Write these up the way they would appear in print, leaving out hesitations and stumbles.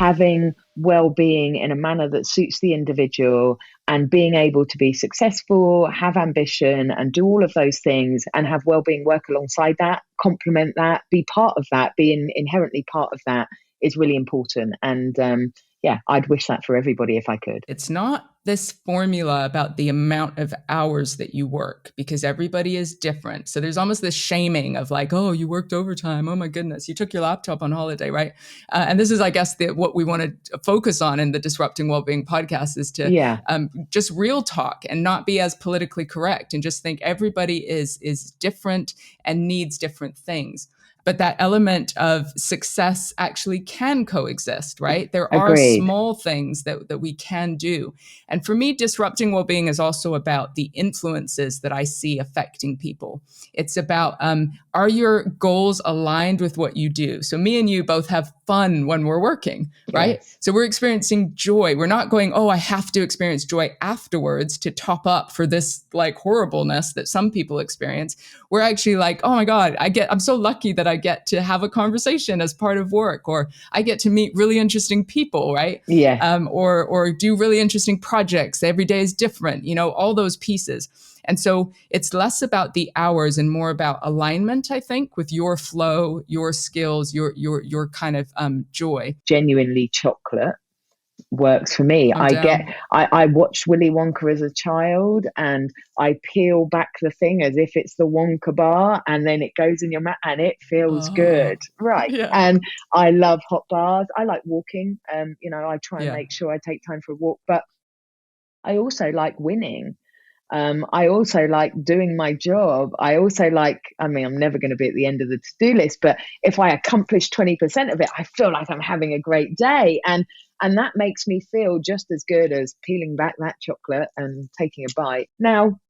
having well-being in a manner that suits the individual, and being able to be successful, have ambition, and do all of those things, and have well-being work alongside that, complement that, be part of that, be inherently part of that, is really important. And yeah, I'd wish that for everybody if I could. It's not this formula about the amount of hours that you work, because everybody is different. So there's almost this shaming of like, oh, you worked overtime. Oh my goodness, you took your laptop on holiday, right? And this is, I guess, what we want to focus on in the Disrupting Wellbeing podcast, is to just real talk and not be as politically correct, and just think everybody is different and needs different things. But that element of success actually can coexist, right? There are Agreed. small things that we can do. And for me, disrupting well-being is also about the influences that I see affecting people. It's about, are your goals aligned with what you do? So me and you both have fun when we're working, right? Yes. So we're experiencing joy. We're not going, oh, I have to experience joy afterwards to top up for this like horribleness that some people experience. We're actually like, oh my God, I'm so lucky that I get to have a conversation as part of work, or I get to meet really interesting people, right? Yeah. Or do really interesting projects. Every day is different, all those pieces. And so it's less about the hours and more about alignment, I think, with your flow, your skills, your kind of joy. Genuinely, chocolate works for me. I watched Willy Wonka as a child, and I peel back the thing as if it's the Wonka bar, and then it goes in your mouth and it feels good. Right. Yeah. And I love hot bars. I like walking. I try and make sure I take time for a walk, but I also like winning. I also like doing my job. I also like, I'm never going to be at the end of the to-do list, but if I accomplish 20% of it, I feel like I'm having a great day. And that makes me feel just as good as peeling back that chocolate and taking a bite. Now,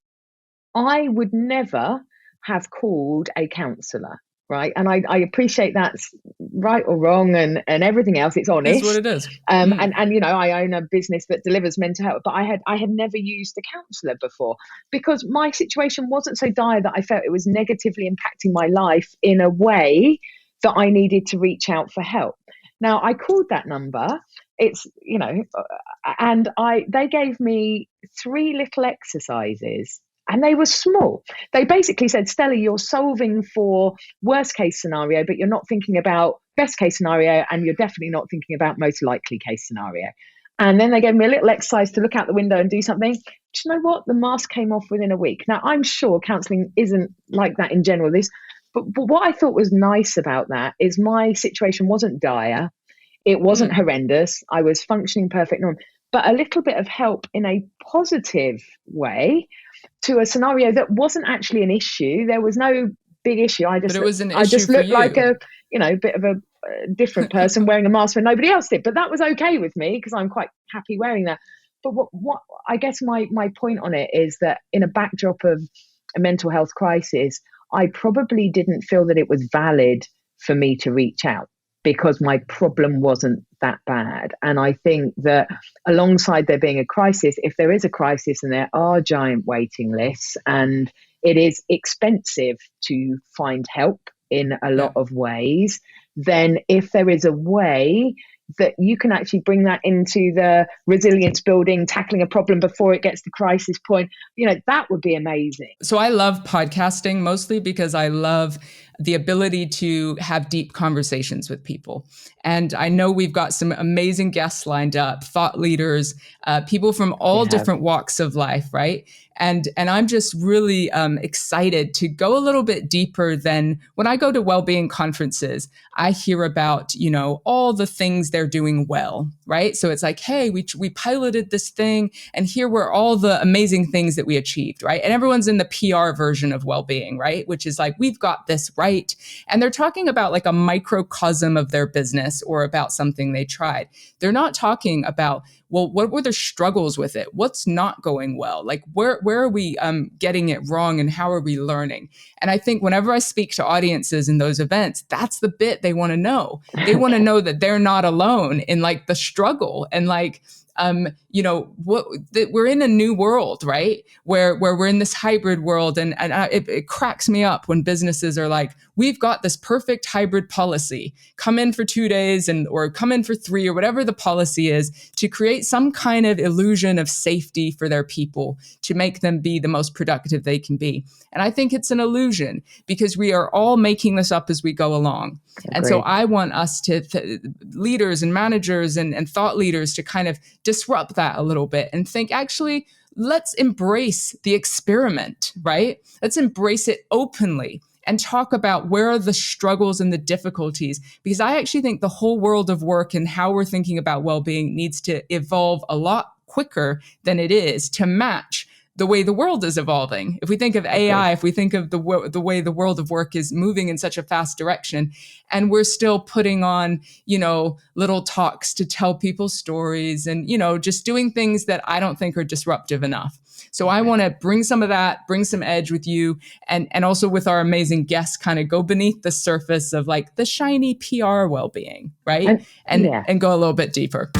I would never have called a counsellor, right? And I appreciate that's right or wrong and everything else. It's honest. It's what it is. And I own a business that delivers mental health, but I had never used a counsellor before, because my situation wasn't so dire that I felt it was negatively impacting my life in a way that I needed to reach out for help. Now, I called that number. It's, and they gave me 3 little exercises. And they were small. They basically said, Stella, you're solving for worst case scenario, but you're not thinking about best case scenario, and you're definitely not thinking about most likely case scenario. And then they gave me a little exercise to look out the window and do something. Do you know what? The mask came off within a week. Now, I'm sure counselling isn't like that in general. But what I thought was nice about that is my situation wasn't dire. It wasn't horrendous. I was functioning perfect norm, but a little bit of help in a positive way to a scenario that wasn't actually an issue. There was no big issue. But it was an issue. I just looked like a bit of a different person wearing a mask when nobody else did. But that was okay with me because I'm quite happy wearing that. But what I guess my point on it is that in a backdrop of a mental health crisis, I probably didn't feel that it was valid for me to reach out, because my problem wasn't that bad. And I think that alongside there being a crisis, if there is a crisis and there are giant waiting lists and it is expensive to find help in a lot of ways, then if there is a way that you can actually bring that into the resilience building, tackling a problem before it gets to crisis point, that would be amazing. So I love podcasting mostly because I love the ability to have deep conversations with people. And I know we've got some amazing guests lined up, thought leaders, people from all different walks of life, right? And I'm just really excited to go a little bit deeper than when I go to wellbeing conferences. I hear about, all the things they're doing well, right? So it's like, hey, we piloted this thing, and here were all the amazing things that we achieved, right? And everyone's in the PR version of wellbeing, right? Which is like, we've got this right. And they're talking about like a microcosm of their business or about something they tried. They're not talking about, well, what were their struggles with it? What's not going well? Like, where are we getting it wrong, and how are we learning? And I think whenever I speak to audiences in those events, that's the bit they want to know. They want to know that they're not alone in like the struggle, and like, we're in a new world, right? Where we're in this hybrid world, and it cracks me up when businesses are like, we've got this perfect hybrid policy. Come in for 2 days or come in for 3 or whatever the policy is, to create some kind of illusion of safety for their people, to make them be the most productive they can be. And I think it's an illusion, because we are all making this up as we go along. Agreed. And so I want us leaders and managers and thought leaders to kind of disrupt that a little bit and think, actually, let's embrace the experiment, right? Let's embrace it openly and talk about where are the struggles and the difficulties. Because I actually think the whole world of work and how we're thinking about well-being needs to evolve a lot quicker than it is to match the way the world is evolving. If we think of AI, if we think of the way the world of work is moving in such a fast direction, and we're still putting on, little talks to tell people stories and, just doing things that I don't think are disruptive enough. So I want to bring some of that, bring some edge with you, and also with our amazing guests, kind of go beneath the surface of like the shiny PR well-being, right? And go a little bit deeper.